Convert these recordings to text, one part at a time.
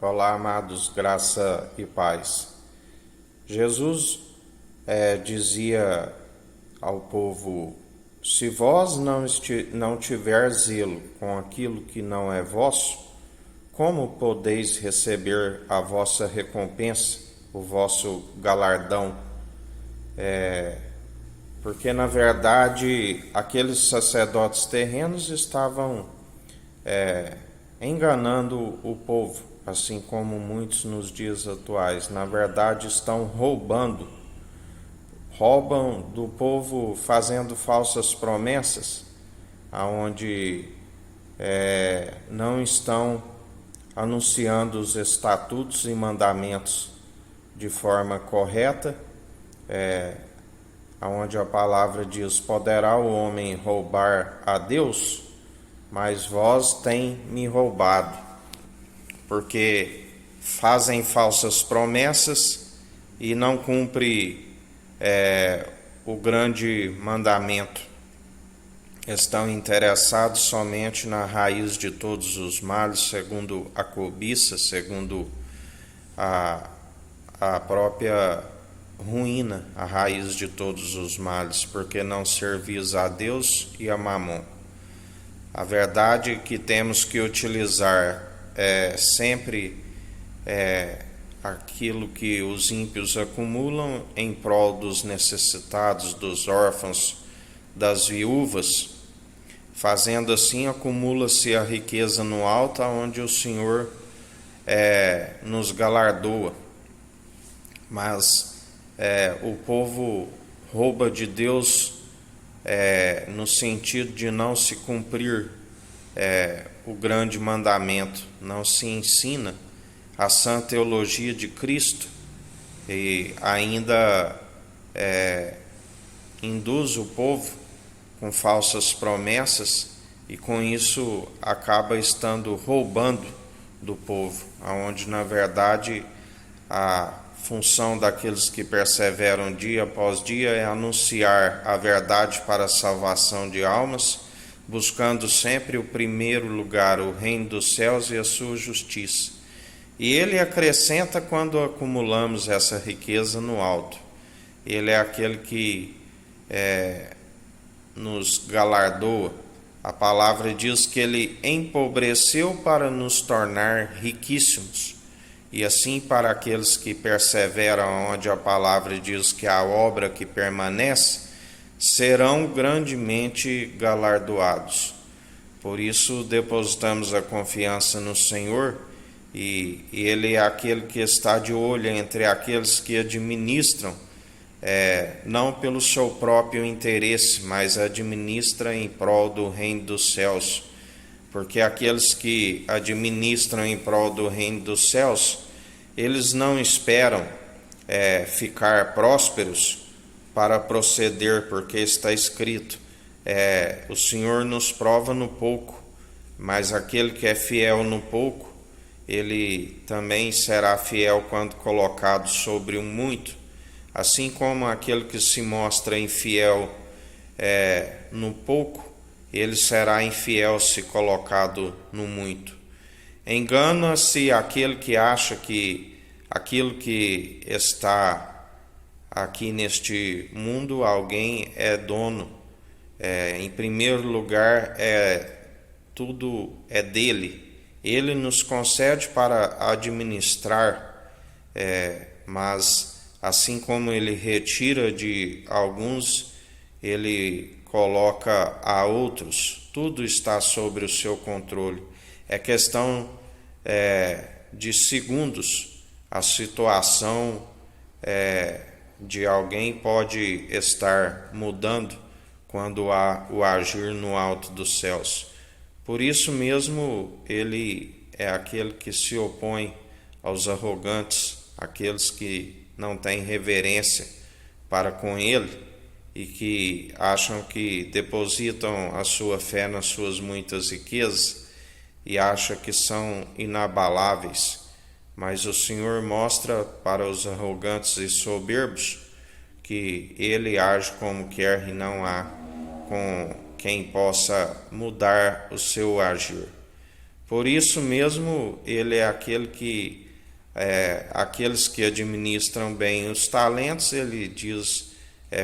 Olá, amados, graça e paz. Jesus dizia ao povo: se vós não tiver zelo com aquilo que não é vosso, como podeis receber a vossa recompensa, o vosso galardão? Porque, na verdade, aqueles sacerdotes terrenos estavam enganando o povo, assim como muitos nos dias atuais. Na verdade, estão roubam do povo, fazendo falsas promessas, aonde não estão anunciando os estatutos e mandamentos de forma correta, aonde a palavra diz: poderá o homem roubar a Deus? Mas vós tem me roubado, porque fazem falsas promessas e não cumpre o grande mandamento. Estão interessados somente na raiz de todos os males, segundo a cobiça, segundo a própria ruína, a raiz de todos os males, porque não servis a Deus e a Mamon. A verdade é que temos que utilizar sempre aquilo que os ímpios acumulam em prol dos necessitados, dos órfãos, das viúvas. Fazendo assim, acumula-se a riqueza no alto, onde o Senhor nos galardoa. Mas o povo rouba de Deus no sentido de não se cumprir o grande mandamento, não se ensina a sã teologia de Cristo e ainda induz o povo com falsas promessas e com isso acaba estando roubando do povo, aonde na verdade a função daqueles que perseveram dia após dia é anunciar a verdade para a salvação de almas, buscando sempre o primeiro lugar, o reino dos céus e a sua justiça. E ele acrescenta quando acumulamos essa riqueza no alto. Ele é aquele que nos galardoa. A palavra diz que ele empobreceu para nos tornar riquíssimos. E assim, para aqueles que perseveram, onde a palavra diz que a obra que permanece, serão grandemente galardoados. Por isso, depositamos a confiança no Senhor, e Ele é aquele que está de olho entre aqueles que administram, não pelo seu próprio interesse, mas administra em prol do reino dos céus. Porque aqueles que administram em prol do reino dos céus, eles não esperam ficar prósperos para proceder, porque está escrito: o Senhor nos prova no pouco, mas aquele que é fiel no pouco, ele também será fiel quando colocado sobre o muito. Assim como aquele que se mostra infiel no pouco, ele será infiel se colocado no muito. Engana-se aquele que acha que aquilo que está aqui neste mundo, alguém é dono. Em primeiro lugar, tudo é dele. Ele nos concede para administrar, mas assim como ele retira de alguns, ele coloca a outros. Tudo está sob o seu controle. É questão de segundos. A situação de alguém pode estar mudando quando há o agir no alto dos céus. Por isso mesmo, ele é aquele que se opõe aos arrogantes, aqueles que não têm reverência para com ele e que acham que depositam a sua fé nas suas muitas riquezas e acham que são inabaláveis. Mas o Senhor mostra para os arrogantes e soberbos que ele age como quer e não há com quem possa mudar o seu agir. Por isso mesmo, ele é aquele que, aqueles que administram bem os talentos, ele diz,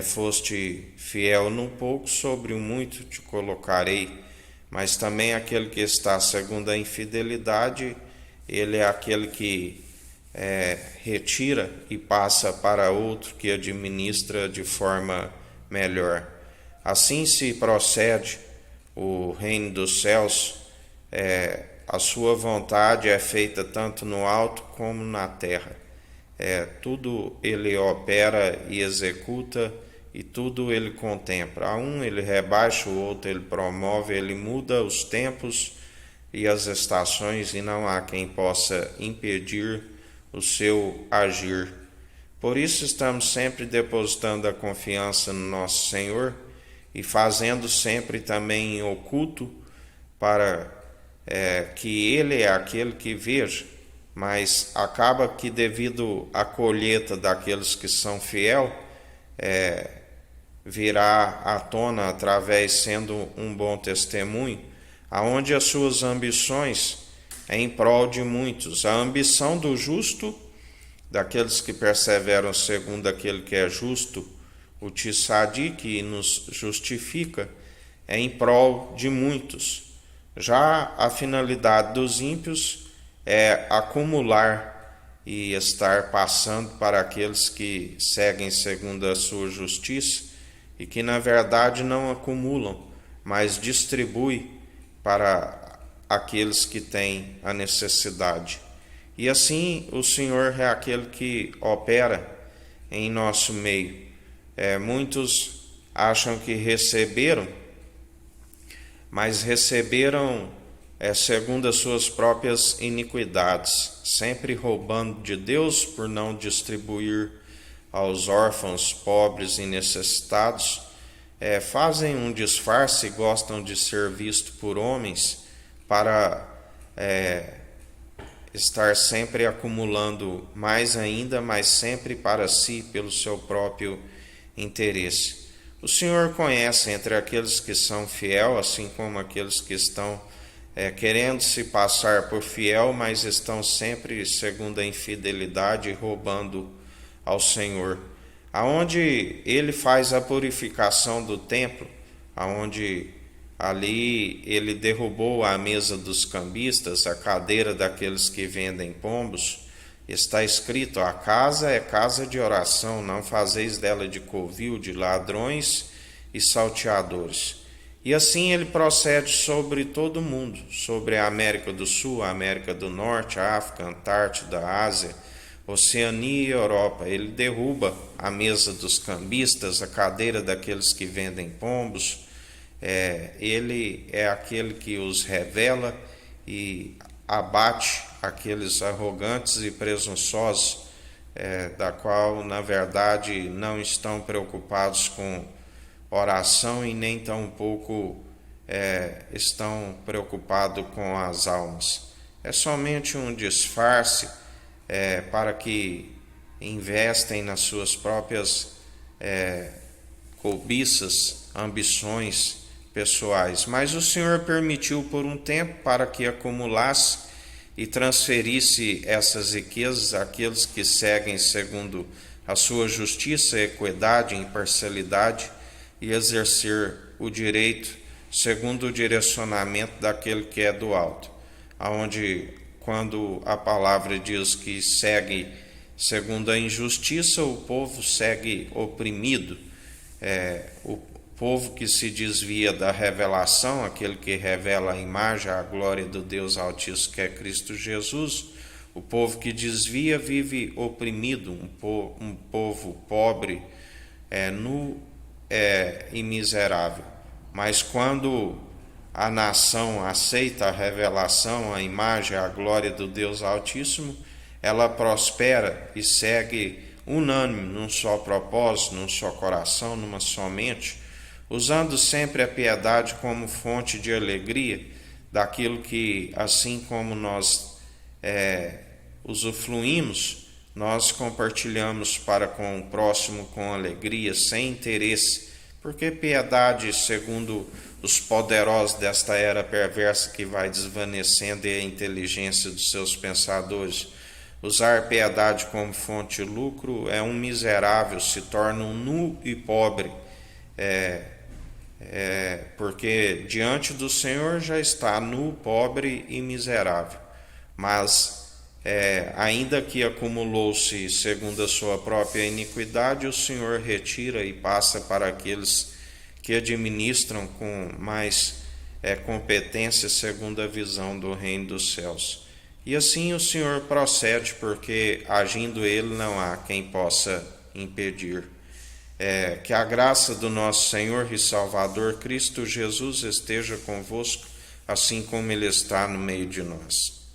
foste fiel no pouco, sobre o muito te colocarei. Mas também aquele que está segundo a infidelidade, ele é aquele que retira e passa para outro que administra de forma melhor. Assim se procede o reino dos céus, a sua vontade é feita tanto no alto como na terra. Tudo ele opera e executa, e tudo ele contempla. A um ele rebaixa, o outro ele promove, ele muda os tempos e as estações, e não há quem possa impedir o seu agir. Por isso estamos sempre depositando a confiança no nosso Senhor e fazendo sempre também em oculto, para que Ele é aquele que veja, mas acaba que devido à colheita daqueles que são fiel, virá à tona através, sendo um bom testemunho, aonde as suas ambições em prol de muitos. A ambição do justo, daqueles que perseveram segundo aquele que é justo, o Tissadi, que nos justifica, é em prol de muitos. Já a finalidade dos ímpios é acumular e estar passando para aqueles que seguem segundo a sua justiça e que na verdade não acumulam, mas distribuem para aqueles que têm a necessidade. E assim o Senhor é aquele que opera em nosso meio. Muitos acham que receberam, mas receberam segundo as suas próprias iniquidades, sempre roubando de Deus por não distribuir aos órfãos, pobres e necessitados. Fazem um disfarce e gostam de ser vistos por homens para estar sempre acumulando mais ainda, mas sempre para si, pelo seu próprio interesse. O Senhor conhece entre aqueles que são fiel, assim como aqueles que estão querendo se passar por fiel, mas estão sempre segundo a infidelidade, roubando ao Senhor. Aonde ele faz a purificação do templo, aonde ali ele derrubou a mesa dos cambistas, a cadeira daqueles que vendem pombos, está escrito: a casa é casa de oração, não fazeis dela de covil de ladrões e salteadores. E assim ele procede sobre todo o mundo, sobre a América do Sul, a América do Norte, a África, a Antártida, a Ásia, Oceania e Europa. Ele derruba a mesa dos cambistas, a cadeira daqueles que vendem pombos. Ele é aquele que os revela e abate aqueles arrogantes e presunçosos, da qual, na verdade, não estão preocupados com oração e nem tampouco estão preocupados com as almas. É somente um disfarce para que investem nas suas próprias cobiças, ambições pessoais. Mas o Senhor permitiu por um tempo para que acumulasse e transferisse essas riquezas àqueles que seguem segundo a sua justiça, equidade, imparcialidade e exercer o direito segundo o direcionamento daquele que é do alto, aonde quando a palavra diz que segue segundo a injustiça, o povo segue oprimido. O povo que se desvia da revelação, aquele que revela a imagem, a glória do Deus Altíssimo, que é Cristo Jesus, o povo que desvia vive oprimido, um povo pobre, nu e miserável. Mas quando a nação aceita a revelação, a imagem, a glória do Deus Altíssimo, ela prospera e segue unânime, num só propósito, num só coração, numa só mente, usando sempre a piedade como fonte de alegria daquilo que, assim como nós usufruímos, nós compartilhamos para com o próximo com alegria, sem interesse, porque piedade, segundo os poderosos desta era perversa que vai desvanecendo a inteligência dos seus pensadores. Usar piedade como fonte de lucro é um miserável, se torna um nu e pobre, porque diante do Senhor já está nu, pobre e miserável. Mas, ainda que acumulou-se segundo a sua própria iniquidade, o Senhor retira e passa para aqueles que administram com mais competência segundo a visão do reino dos céus. E assim o Senhor procede, porque agindo Ele não há quem possa impedir. Que a graça do nosso Senhor e Salvador Cristo Jesus esteja convosco, assim como Ele está no meio de nós.